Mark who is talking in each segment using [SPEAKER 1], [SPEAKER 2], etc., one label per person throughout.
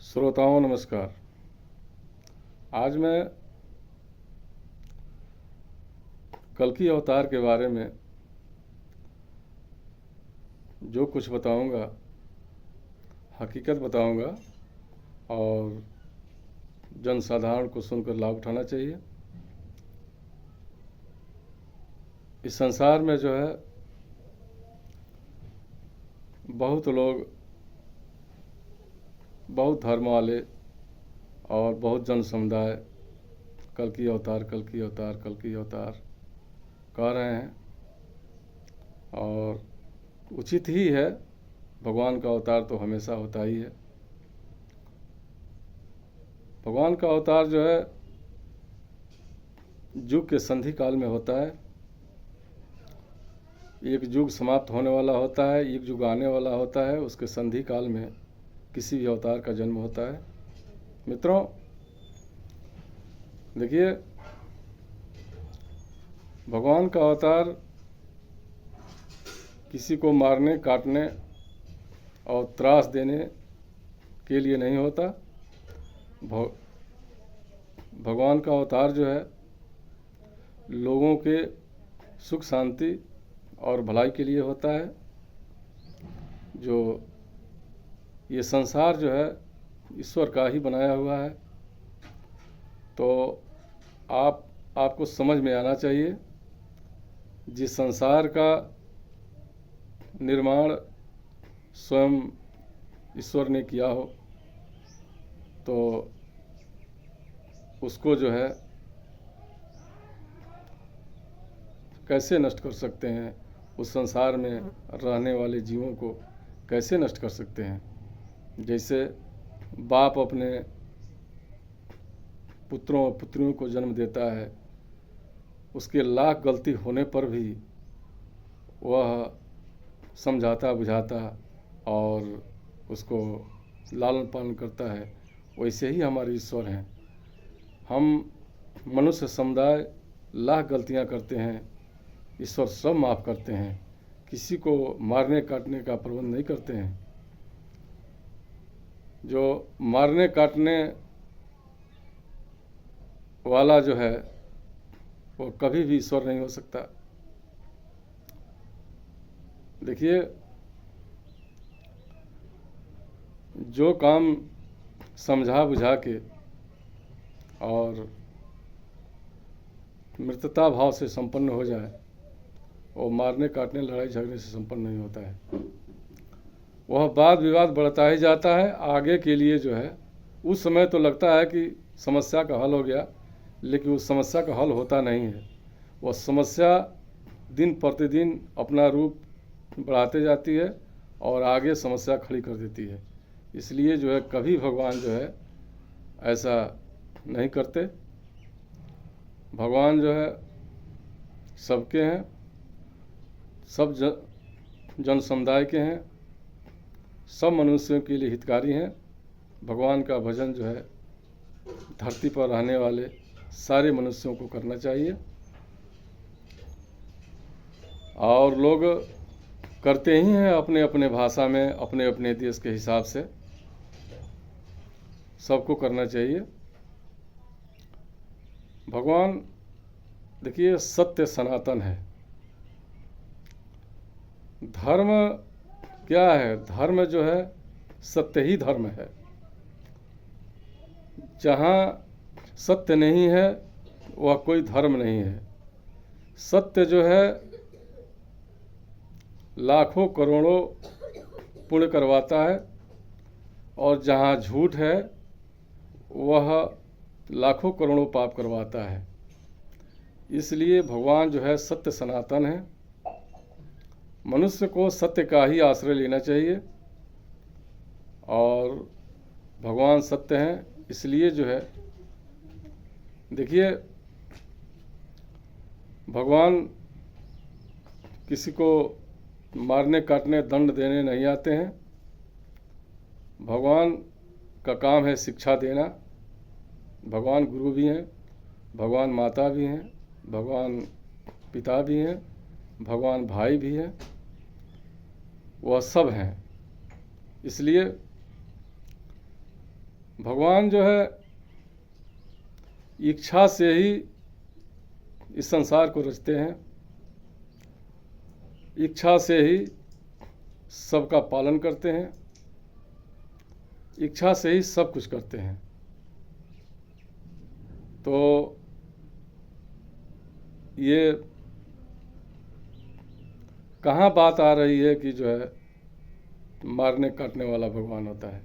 [SPEAKER 1] श्रोताओं नमस्कार। आज मैं कल्कि अवतार के बारे में जो कुछ बताऊंगा हकीकत बताऊंगा और जनसाधारण को सुनकर लाभ उठाना चाहिए। इस संसार में जो है बहुत लोग, बहुत धर्म वाले और बहुत जन समुदाय कल्कि अवतार कल्कि अवतार कल्कि अवतार कह रहे हैं और उचित ही है। भगवान का अवतार तो हमेशा होता ही है। भगवान का अवतार जो है युग के संधि काल में होता है। एक युग समाप्त होने वाला होता है, एक युग आने वाला होता है, उसके संधि काल में किसी भी अवतार का जन्म होता है। मित्रों देखिए, भगवान का अवतार किसी को मारने, काटने और त्रास देने के लिए नहीं होता। भगवान का अवतार जो है लोगों के सुख शांति और भलाई के लिए होता है। जो ये संसार जो है ईश्वर का ही बनाया हुआ है, तो आपको समझ में आना चाहिए जिस संसार का निर्माण स्वयं ईश्वर ने किया हो तो उसको जो है कैसे नष्ट कर सकते हैं। उस संसार में रहने वाले जीवों को कैसे नष्ट कर सकते हैं। जैसे बाप अपने पुत्रों और पुत्रियों को जन्म देता है, उसके लाख गलती होने पर भी वह समझाता बुझाता और उसको लालन पालन करता है। वैसे ही हमारे ईश्वर हैं। हम मनुष्य समुदाय लाख गलतियां करते हैं, ईश्वर सब माफ़ करते हैं। किसी को मारने काटने का प्रबंध नहीं करते हैं। जो मारने काटने वाला जो है वो कभी भी ईश्वर नहीं हो सकता। देखिए, जो काम समझा बुझा के और मृतता भाव से संपन्न हो जाए वो मारने काटने लड़ाई झगड़े से संपन्न नहीं होता है। वह वाद विवाद बढ़ता ही जाता है। आगे के लिए जो है उस समय तो लगता है कि समस्या का हल हो गया, लेकिन उस समस्या का हल होता नहीं है। वह समस्या दिन प्रतिदिन अपना रूप बढ़ाते जाती है और आगे समस्या खड़ी कर देती है। इसलिए जो है कभी भगवान जो है ऐसा नहीं करते। भगवान जो है सबके हैं, सब जन समुदाय के हैं, सब मनुष्यों के लिए हितकारी हैं। भगवान का भजन जो है धरती पर रहने वाले सारे मनुष्यों को करना चाहिए और लोग करते ही हैं अपने अपने भाषा में, अपने अपने देश के हिसाब से। सबको करना चाहिए। भगवान देखिए सत्य सनातन है। धर्म क्या है? धर्म जो है सत्य ही धर्म है। जहाँ सत्य नहीं है वह कोई धर्म नहीं है। सत्य जो है लाखों करोड़ों पुण्य करवाता है और जहाँ झूठ है वह लाखों करोड़ों पाप करवाता है। इसलिए भगवान जो है सत्य सनातन है। मनुष्य को सत्य का ही आश्रय लेना चाहिए और भगवान सत्य हैं। इसलिए जो है देखिए, भगवान किसी को मारने काटने दंड देने नहीं आते हैं। भगवान का काम है शिक्षा देना। भगवान गुरु भी हैं, भगवान माता भी हैं, भगवान पिता भी हैं, भगवान भाई भी हैं। वह सब हैं। इसलिए भगवान जो है इच्छा से ही इस संसार को रचते हैं, इच्छा से ही सबका पालन करते हैं, इच्छा से ही सब कुछ करते हैं। तो ये कहाँ बात आ रही है कि जो है मारने काटने वाला भगवान होता है?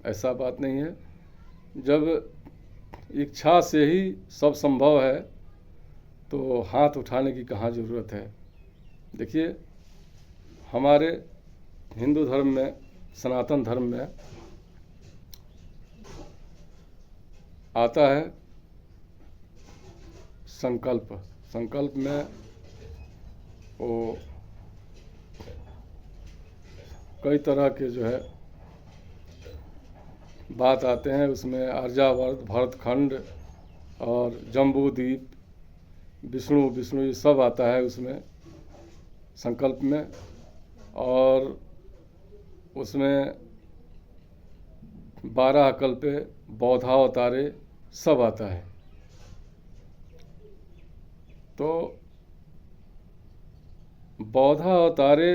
[SPEAKER 1] ऐसा बात नहीं है। जब इच्छा से ही सब संभव है तो हाथ उठाने की कहाँ ज़रूरत है? देखिए, हमारे हिंदू धर्म में, सनातन धर्म में आता है संकल्प। संकल्प में वो कई तरह के जो है बात आते हैं। उसमें आर्यावर्त, भरतखंड और जम्बूद्वीप, विष्णु ये सब आता है उसमें संकल्प में। और उसमें 12 कल्पे, बौद्धावतारे सब आता है। तो बौद्धावतारे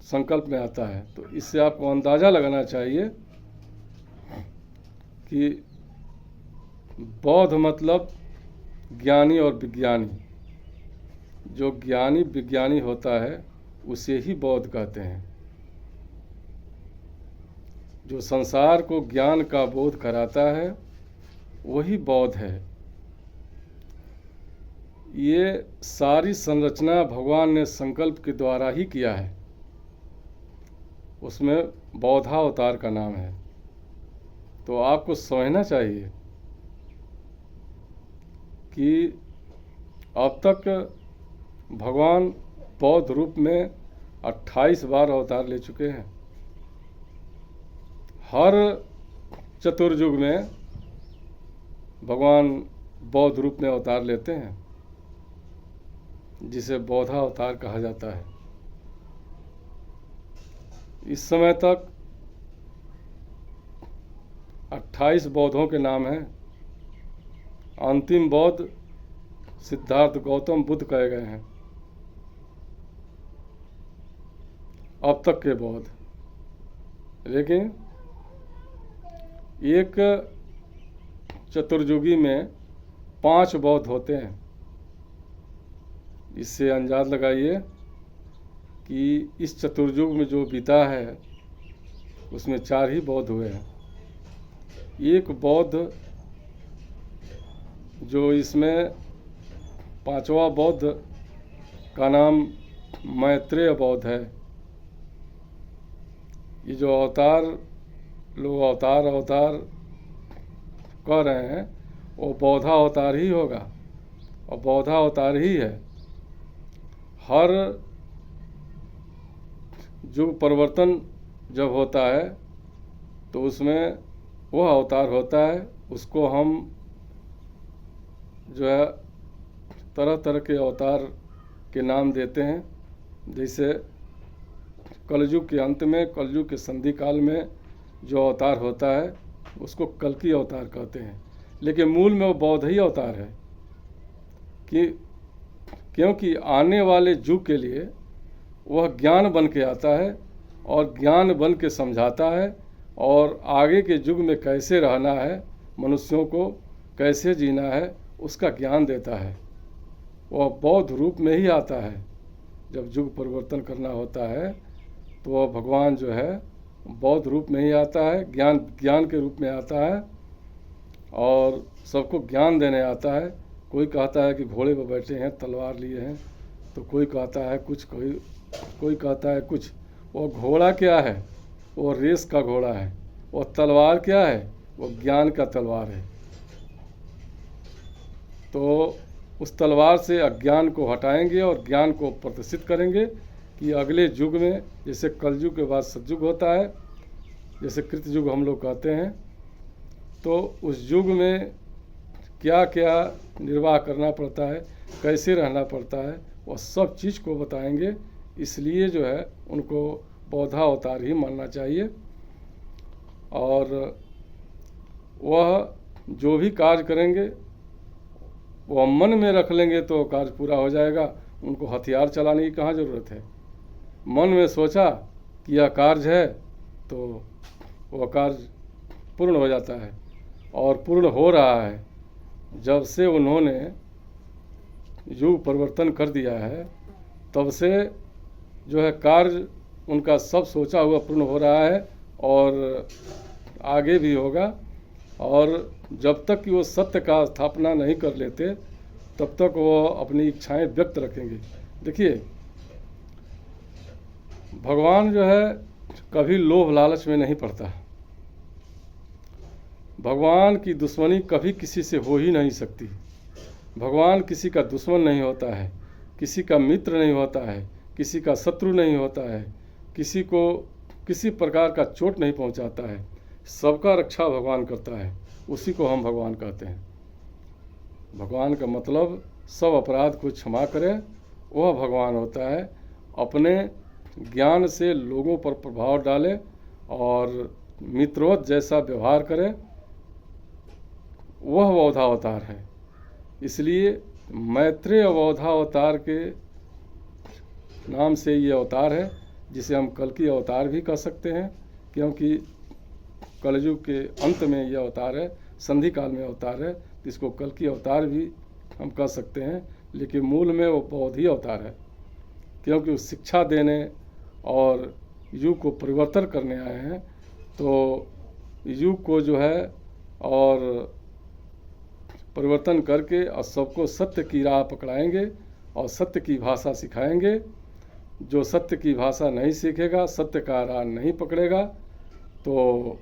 [SPEAKER 1] संकल्प में आता है। तो इससे आपको अंदाज़ा लगाना चाहिए कि बौद्ध मतलब ज्ञानी और विज्ञानी। जो ज्ञानी विज्ञानी होता है उसे ही बौद्ध कहते हैं। जो संसार को ज्ञान का बोध कराता है वही बौद्ध है। ये सारी संरचना भगवान ने संकल्प के द्वारा ही किया है। उसमें बौद्धावतार का नाम है। तो आपको समझना चाहिए कि अब तक भगवान बौद्ध रूप में 28 बार अवतार ले चुके हैं। हर चतुर्युग में भगवान बौद्ध रूप में अवतार लेते हैं, जिसे बौद्धावतार कहा जाता है। इस समय तक 28 बौद्धों के नाम हैं। अंतिम बौद्ध सिद्धार्थ गौतम बुद्ध कहे गए हैं अब तक के बौद्ध। लेकिन एक चतुर्युगी में 5 बौद्ध होते हैं। इससे अंदाज़ लगाइए कि इस चतुर्युग में जो बीता है उसमें 4 ही बौद्ध हुए हैं। एक बौद्ध जो इसमें 5वां बौद्ध का नाम मैत्रेय बौद्ध है। ये जो अवतार लोग अवतार कह रहे हैं वो बौद्धावतार ही होगा और बौद्धावतार ही है। हर युग परिवर्तन जब होता है तो उसमें वह अवतार होता है। उसको हम जो है तरह तरह के अवतार के नाम देते हैं। जैसे कलयुग के अंत में, कलयुग के संधि काल में जो अवतार होता है उसको कल्कि अवतार कहते हैं। लेकिन मूल में वो बौद्ध ही अवतार है क्योंकि आने वाले युग के लिए वह ज्ञान बन के आता है और ज्ञान बन के समझाता है और आगे के युग में कैसे रहना है, मनुष्यों को कैसे जीना है, उसका ज्ञान देता है। वह बौद्ध रूप में ही आता है। जब युग परिवर्तन करना होता है तो वह भगवान जो है बौद्ध रूप में ही आता है, ज्ञान के रूप में आता है और सबको ज्ञान देने आता है। कोई कहता है कि घोड़े पर बैठे हैं, तलवार लिए हैं, तो कोई कहता है कुछ, कोई कहता है कुछ। वो घोड़ा क्या है? वो रेस का घोड़ा है। वो तलवार क्या है? वो ज्ञान का तलवार है। तो उस तलवार से अज्ञान को हटाएंगे और ज्ञान को प्रदर्शित करेंगे कि अगले युग में, जैसे कलयुग के बाद सतयुग होता है, जैसे कृतयुग हम लोग कहते हैं, तो उस युग में क्या क्या निर्वाह करना पड़ता है, कैसे रहना पड़ता है, वह सब चीज़ को बताएंगे। इसलिए जो है उनको बौद्धावतार ही मानना चाहिए। और वह जो भी कार्य करेंगे वह मन में रख लेंगे तो कार्य पूरा हो जाएगा। उनको हथियार चलाने की कहाँ ज़रूरत है। मन में सोचा कि यह कार्य है तो वह कार्य पूर्ण हो जाता है और पूर्ण हो रहा है। जब से उन्होंने युग परिवर्तन कर दिया है तब से जो है कार्य उनका सब सोचा हुआ पूर्ण हो रहा है और आगे भी होगा। और जब तक कि वो सत्य का स्थापना नहीं कर लेते तब तक वो अपनी इच्छाएं व्यक्त रखेंगे। देखिए, भगवान जो है कभी लोभ लालच में नहीं पड़ता। भगवान की दुश्मनी कभी किसी से हो ही नहीं सकती। भगवान किसी का दुश्मन नहीं होता है, किसी का मित्र नहीं होता है, किसी का शत्रु नहीं होता है, किसी को किसी प्रकार का चोट नहीं पहुंचाता है। सबका रक्षा भगवान करता है, उसी को हम भगवान कहते हैं। भगवान का मतलब सब अपराध को क्षमा करे, वह भगवान होता है। अपने ज्ञान से लोगों पर प्रभाव डाले और मित्रवत जैसा व्यवहार करे, वह बौद्धावतार है। इसलिए मैत्रेय बौद्धावतार के नाम से ये अवतार है, जिसे हम कल्कि अवतार भी कह सकते हैं, क्योंकि कलयुग के अंत में यह अवतार है, संधि काल में अवतार है। इसको कल्कि अवतार भी हम कह सकते हैं, लेकिन मूल में वो बौद्धि अवतार है, क्योंकि वो शिक्षा देने और युग को परिवर्तन करने आए हैं। तो युग को जो है और परिवर्तन करके और सबको सत्य की राह पकड़ाएंगे और सत्य की भाषा सिखाएंगे। जो सत्य की भाषा नहीं सीखेगा, सत्य का राह नहीं पकड़ेगा, तो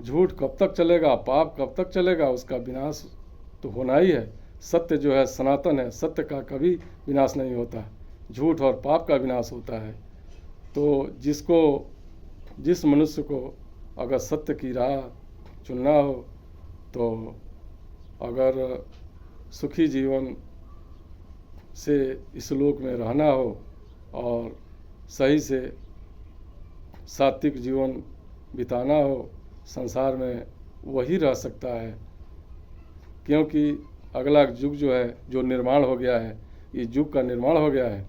[SPEAKER 1] झूठ कब तक चलेगा, पाप कब तक चलेगा, उसका विनाश तो होना ही है। सत्य जो है सनातन है, सत्य का कभी विनाश नहीं होता, झूठ और पाप का विनाश होता है। तो जिस मनुष्य को अगर सत्य की राह चुनना हो, तो अगर सुखी जीवन से इस लोक में रहना हो और सही से सात्विक जीवन बिताना हो, संसार में वही रह सकता है। क्योंकि अगला युग जो है, जो निर्माण हो गया है, ये युग का निर्माण हो गया है,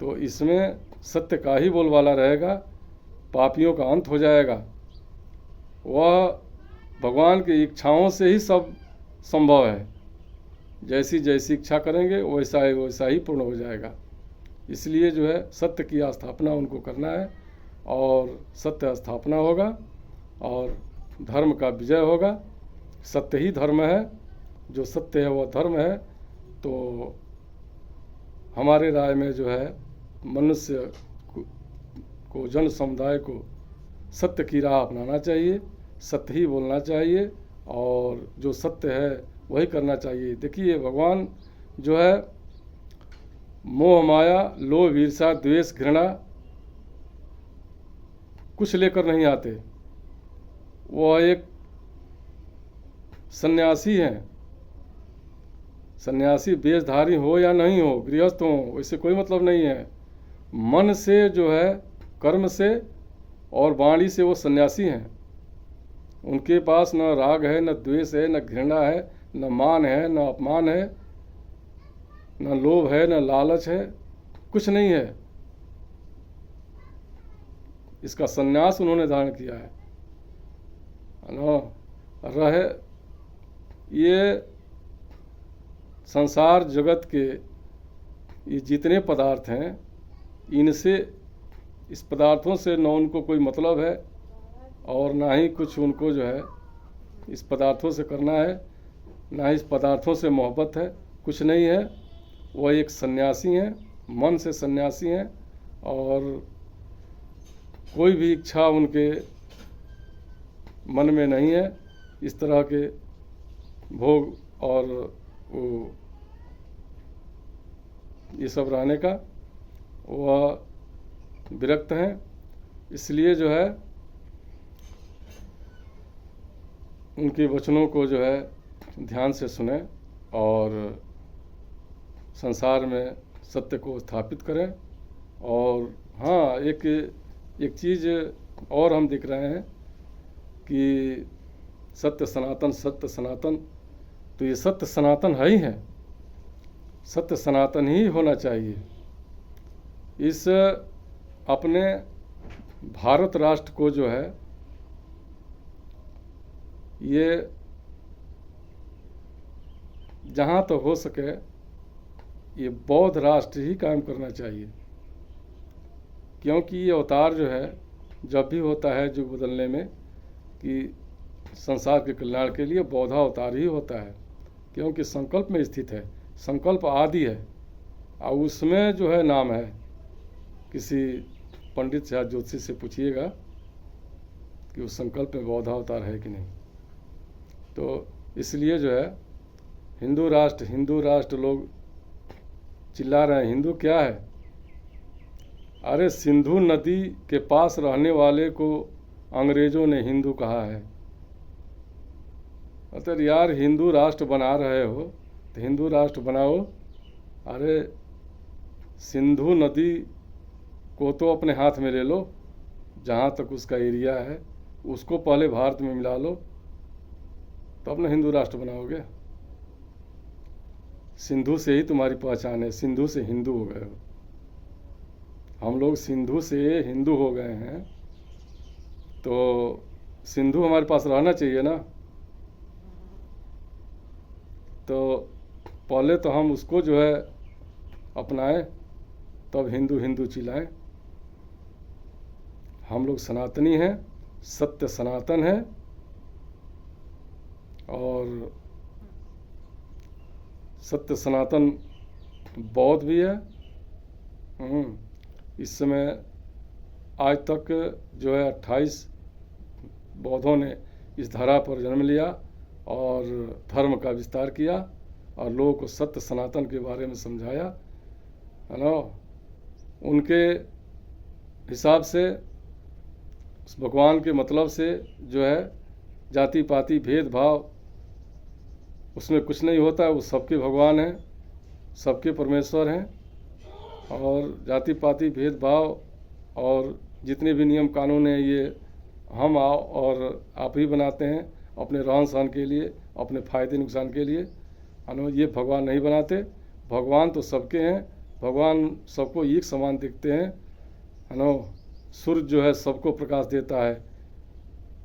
[SPEAKER 1] तो इसमें सत्य का ही बोलबाला रहेगा, पापियों का अंत हो जाएगा। वह भगवान की इच्छाओं से ही सब संभव है। जैसी जैसी इच्छा करेंगे वैसा ही पूर्ण हो जाएगा। इसलिए जो है सत्य की स्थापना उनको करना है और सत्य स्थापना होगा और धर्म का विजय होगा। सत्य ही धर्म है, जो सत्य है वह धर्म है। तो हमारे राय में जो है मनुष्य को जन समुदाय को सत्य की राह अपनाना चाहिए, सत्य ही बोलना चाहिए और जो सत्य है वही करना चाहिए। देखिए, भगवान जो है मोह माया लोभ ईर्षा द्वेष घृणा कुछ लेकर नहीं आते। वह एक सन्यासी हैं। सन्यासी वेशधारी हो या नहीं हो, गृहस्थ हो, इससे कोई मतलब नहीं है। मन से जो है, कर्म से और वाणी से वो सन्यासी हैं। उनके पास न राग है, न द्वेष है, न घृणा है, न मान है, न अपमान है, न लोभ है, न लालच है, कुछ नहीं है। इसका सन्यास उन्होंने धारण किया है न रहे। ये संसार जगत के ये जितने पदार्थ हैं, इनसे इस पदार्थों से न उनको कोई मतलब है और ना ही कुछ उनको जो है इस पदार्थों से करना है, ना ही इस पदार्थों से मोहब्बत है, कुछ नहीं है। वह एक सन्यासी हैं, मन से सन्यासी हैं और कोई भी इच्छा उनके मन में नहीं है इस तरह के भोग और वो ये सब रहने का। वह विरक्त हैं। इसलिए जो है उनके वचनों को जो है ध्यान से सुने और संसार में सत्य को स्थापित करें। और हाँ, एक चीज़ और हम दिख रहे हैं कि सत्य सनातन, सत्य सनातन, तो ये सत्य सनातन है ही है, सत्य सनातन ही होना चाहिए। इस अपने भारत राष्ट्र को जो है ये जहाँ तो हो सके ये बौद्ध राष्ट्र ही कायम करना चाहिए, क्योंकि ये अवतार जो है जब भी होता है युग बदलने में कि संसार के कल्याण के लिए बौद्धावतार ही होता है, क्योंकि संकल्प में स्थित है, संकल्प आदि है और उसमें जो है नाम है। किसी पंडित या ज्योतिषी से पूछिएगा कि उस संकल्प में बौद्धावतार है कि नहीं। तो इसलिए जो है हिंदू राष्ट्र लोग चिल्ला रहे हैं। हिंदू क्या है? अरे सिंधु नदी के पास रहने वाले को अंग्रेजों ने हिंदू कहा है। अगर यार हिंदू राष्ट्र बना रहे हो तो हिंदू राष्ट्र बनाओ। अरे सिंधु नदी को तो अपने हाथ में ले लो, जहाँ तक उसका एरिया है उसको पहले भारत में मिला लो, तो अपना हिंदू राष्ट्र बनाओगे। सिंधु से ही तुम्हारी पहचान है, सिंधु से हिंदू हो गए हो। हम लोग सिंधु से हिंदू हो गए हैं, तो सिंधु हमारे पास रहना चाहिए ना। तो पहले तो हम उसको जो है अपनाएं, तब हिंदू हिंदू चिल्लाएं। हम लोग सनातनी हैं, सत्य सनातन है और सत्य सनातन बौद्ध भी है। इस समय आज तक जो है 28 बौद्धों ने इस धरा पर जन्म लिया और धर्म का विस्तार किया और लोगों को सत्य सनातन के बारे में समझाया, है ना। उनके हिसाब से उस भगवान के मतलब से जो है जाति पाति भेदभाव उसमें कुछ नहीं होता है। वो सबके भगवान हैं, सबके परमेश्वर हैं और जाति पाति भेदभाव और जितने भी नियम कानून हैं ये हम और आप ही बनाते हैं अपने रहन सहन के लिए, अपने फ़ायदे नुकसान के लिए, है ना। ये भगवान नहीं बनाते। भगवान तो सबके हैं, भगवान सबको एक समान दिखते हैं, है ना। सूर्य जो है सबको प्रकाश देता है,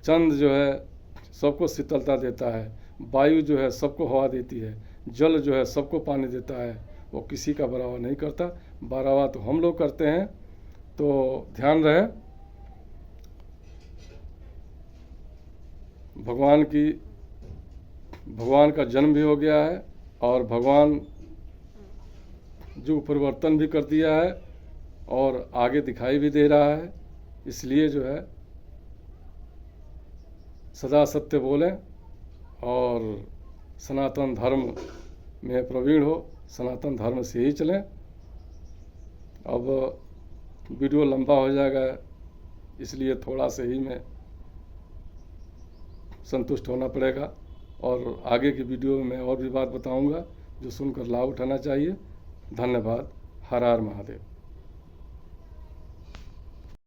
[SPEAKER 1] चंद्र जो है सबको शीतलता देता है, वायु जो है सबको हवा देती है, जल जो है सबको पानी देता है। वो किसी का बरावा नहीं करता, बरावा तो हम लोग करते हैं। तो ध्यान रहे, भगवान का जन्म भी हो गया है और भगवान युग परिवर्तन भी कर दिया है और आगे दिखाई भी दे रहा है। इसलिए जो है सदा सत्य बोलें और सनातन धर्म में प्रवीण हो, सनातन धर्म से ही चलें। अब वीडियो लंबा हो जाएगा, इसलिए थोड़ा से ही मैं संतुष्ट होना पड़ेगा और आगे की वीडियो में मैं और भी बात बताऊंगा जो सुनकर लाभ उठाना चाहिए। धन्यवाद। हर हर महादेव।